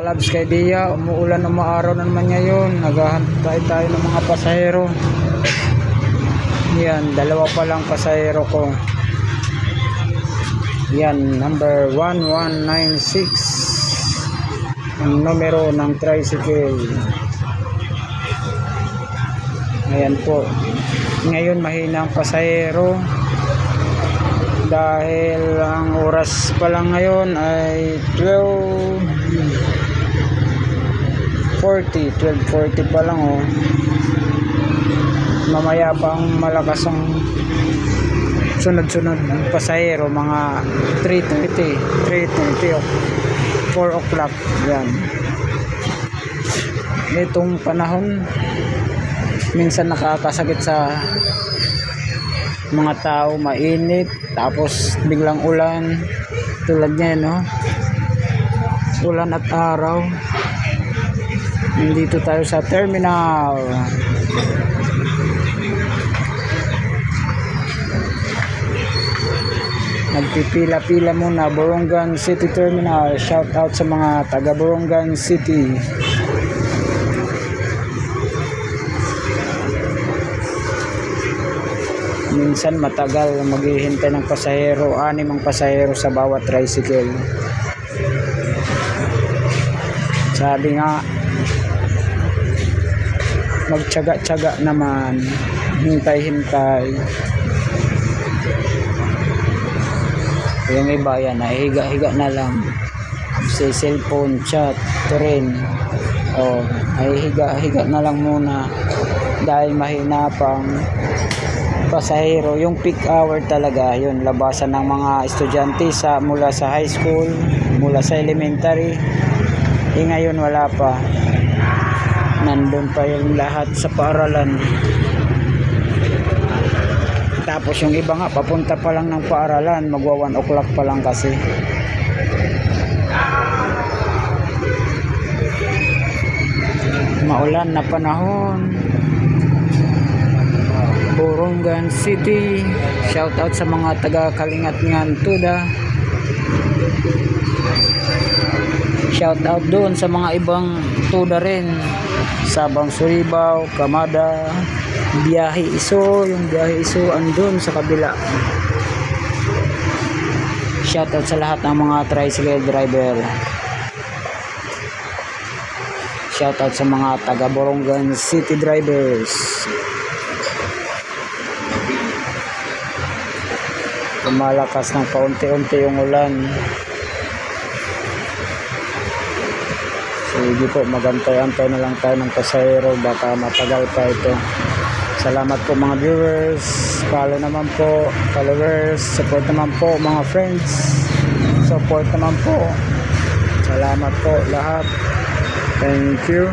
Labs kay Dia, umuulan, umaaraw na naman ngayon. Naghahantay tayo ng mga pasahero. Yan, dalawa pa lang pasahero ko. Yan, number 1196 ang numero ng tricycle. Ayan po. Ngayon mahina ang pasahero dahil ang oras pa lang ngayon ay 12:40 pa lang, oh. Mamaya pang malakas ang sunod-sunod pasahero, mga 3:20 o 4 o'clock. Yan, itong panahon minsan nakakasakit sa mga tao. Mainit tapos biglang ulan, tulad niyan, no? Ulan at araw. Nandito tayo sa terminal. Nagpipila-pila muna, Borongan City Terminal. Shout out sa mga taga Borongan City. Minsan matagal maghihintay ng pasahero, 6 ang pasahero sa bawat tricycle. Sabi nga, magtiyaga-tiyaga naman, hintay-hintay. Yung iba yan, higa-higa na lang sa cellphone, chat, ito rin. Ay higa-higa na lang muna dahil mahina pang pasahero. Yung peak hour talaga, yun, labasan ng mga estudyante mula sa high school, mula sa elementary. Ngayon wala pa, nandun pa yung lahat sa paaralan. Tapos yung iba nga papunta pa lang ng paaralan, magwa 1 o'clock pa lang kasi. Maulan na panahon. Borongan City, shout out sa mga taga Kalingat-Ngan Tuda. Shout out doon sa mga ibang Tuda rin, Sabang Suribao, Kamada, Biyahe Iso. Yung Biyahe Iso andun sa kabila. Shout out sa lahat ng mga tricycle driver. Shout out sa mga taga Borongan City drivers. Lumalakas ng paunti-unti yung ulan. Sige po, magantay-antay na lang tayo ng pasahero, baka matagal pa ito. Salamat po mga viewers, follow naman po, followers, support naman po mga friends, support naman po. Salamat po lahat. Thank you.